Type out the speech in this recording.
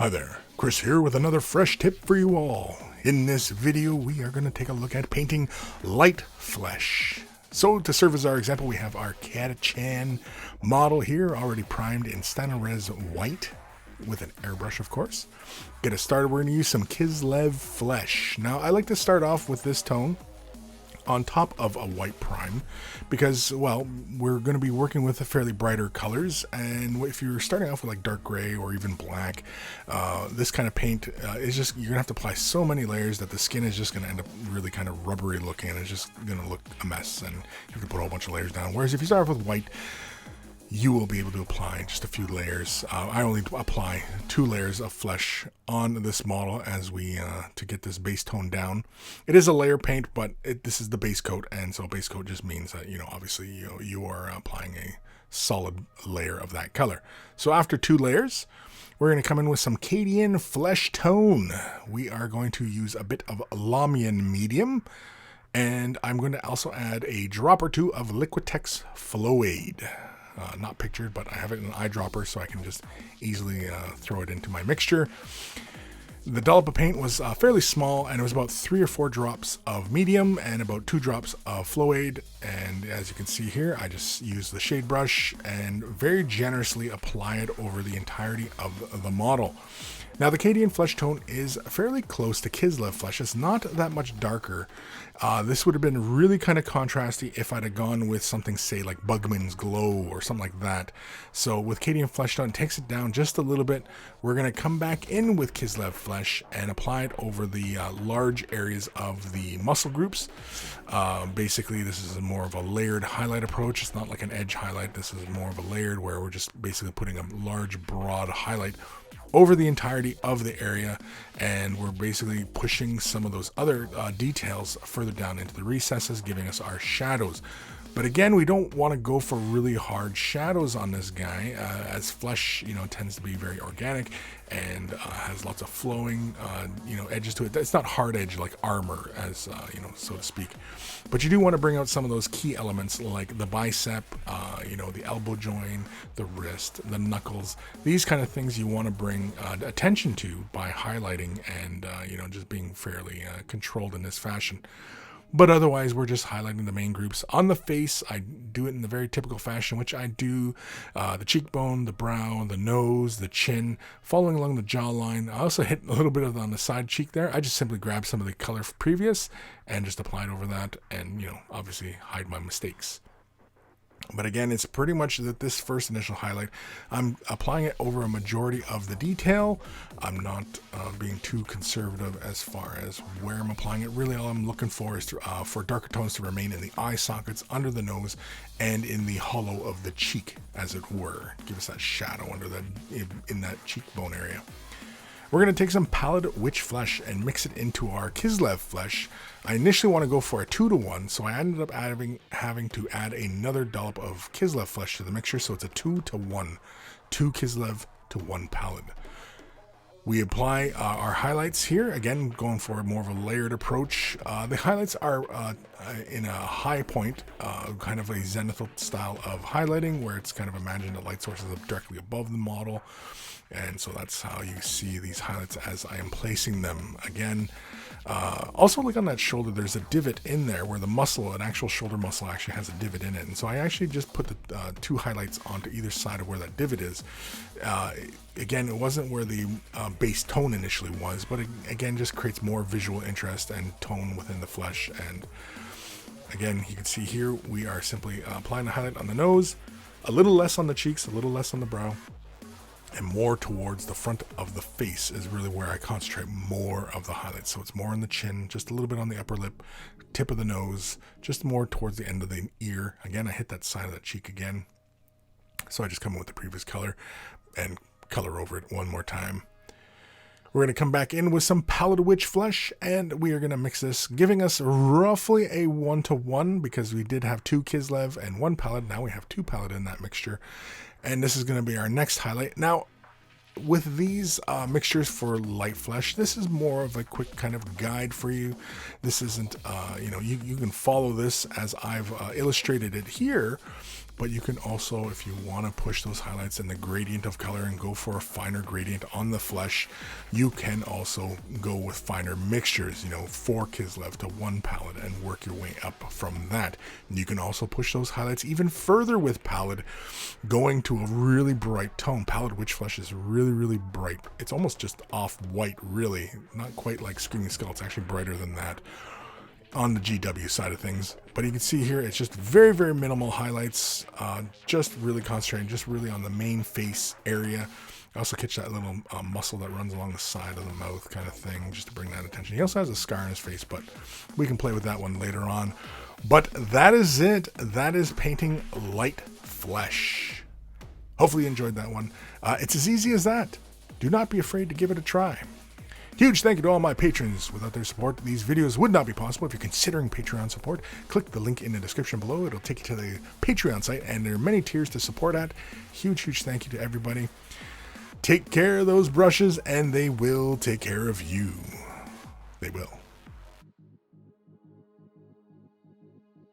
Hi there, Chris here with another fresh tip for you all. In this video, we are going to take a look at painting light flesh. So to serve as our example, we have our Catachan model here, already primed in Stynylrez white, with an airbrush of course. Get us started, we're going to use some Kislev flesh. Now I like to start off with this tone on top of a white prime because, well, we're going to be working with fairly brighter colors, and if you're starting off with like dark gray or even black, this kind of paint is just, you're gonna have to apply so many layers that the skin is just going to end up really kind of rubbery looking, and it's just going to look a mess, and you have to put a whole bunch of layers down. Whereas if you start off with white, you will be able to apply just a few layers. I only apply 2 layers of flesh on this model as we to get this base tone down. It is a layer paint, but this is the base coat, and so base coat just means that, you know, obviously you are applying a solid layer of that color. So after 2 layers, we're going to come in with some Cadian flesh tone. We are going to use a bit of Lahmian medium, and I'm going to also add a drop or 2 of Liquitex Flow-Aid. Not pictured, but I have it in an eyedropper so I can just easily throw it into my mixture. The dollop of paint was fairly small, and it was about 3 or 4 drops of medium and about 2 drops of Flow-Aid. And as you can see here, I just use the shade brush and very generously apply it over the entirety of the model. Now the Cadian flesh tone is fairly close to Kislev flesh. It's not that much darker. This would have been really kind of contrasty if I'd have gone with something, say, like Bugman's Glow or something like that. So with Cadian flesh tone, it takes it down just a little bit. We're going to come back in with Kislev flesh and apply it over the large areas of the muscle groups. Basically, this is more of a layered highlight approach. It's not like an edge highlight. This is more of a layered, where we're just basically putting a large, broad highlight over the entirety of the area, and we're basically pushing some of those other details further down into the recesses, giving us our shadows. But again, we don't want to go for really hard shadows on this guy, as flesh, you know, tends to be very organic and has lots of flowing, edges to it. It's not hard edge like armor, as so to speak. But you do want to bring out some of those key elements like the bicep, the elbow joint, the wrist, the knuckles. These kind of things you want to bring attention to by highlighting and just being fairly controlled in this fashion. But otherwise, we're just highlighting the main groups. On the face, I do it in the very typical fashion, which I do the cheekbone, the brow, the nose, the chin, following along the jawline. I also hit a little bit on the side cheek there. I just simply grab some of the color previous and just apply it over that, and, obviously hide my mistakes. But again, it's pretty much that this first initial highlight, I'm applying it over a majority of the detail. I'm not being too conservative as far as where I'm applying it. Really, all I'm looking for is for darker tones to remain in the eye sockets, under the nose, and in the hollow of the cheek, as it were. Give us that shadow in that cheekbone area. We're going to take some Pallid Wych flesh and mix it into our Kislev flesh. I initially want to go for a 2-to-1, so I ended up having to add another dollop of Kislev flesh to the mixture, so it's a 2-to-1. 2 Kislev to 1 Pallid. We apply our highlights here, again going for more of a layered approach. The highlights are in a high point, kind of a zenithal style of highlighting, where it's kind of imagined the light source is directly above the model. And so that's how you see these highlights as I am placing them. Again, also look on that shoulder, there's a divot in there where the muscle, an actual shoulder muscle, actually has a divot in it. And so I actually just put the 2 highlights onto either side of where that divot is. Again, it wasn't where the base tone initially was, but it, again, just creates more visual interest and tone within the flesh. And again, you can see here, we are simply applying the highlight on the nose, a little less on the cheeks, a little less on the brow, and more towards the front of the face is really where I concentrate more of the highlights. So it's more on the chin, just a little bit on the upper lip, tip of the nose, just more towards the end of the ear. Again, I hit that side of that cheek again. So I just come in with the previous color and color over it one more time. We're going to come back in with some Pallid Wych flesh, and we are going to mix this, giving us roughly a 1-to-1, because we did have 2 Kislev and 1 Pallid. Now we have 2 Pallid in that mixture. And this is going to be our next highlight. Now, with these mixtures for light flesh, this is more of a quick kind of guide for you. This isn't, you can follow this as I've illustrated it here, but you can also, if you want to push those highlights and the gradient of color and go for a finer gradient on the flesh, you can also go with finer mixtures, 4 Kislev to 1 palette, and work your way up from that. And you can also push those highlights even further with Pallid, going to a really bright tone. Pallid Witch Flesh is really, really bright. It's almost just off-white, really. Not quite like Screaming Skull. It's actually brighter than that on the GW side of things. But you can see here, it's just very, very minimal highlights, just really concentrating, just really on the main face area. I also catch that little muscle that runs along the side of the mouth kind of thing, just to bring that attention. He also has a scar on his face, but we can play with that one later on. But that is it. That is painting light flesh. Hopefully you enjoyed that one. It's as easy as that. Do not be afraid to give it a try. Huge thank you to all my patrons. Without their support, these videos would not be possible. If you're considering Patreon support, click the link in the description below. It'll take you to the Patreon site, and there are many tiers to support at. Huge, huge thank you to everybody. Take care of those brushes, and they will take care of you. They will.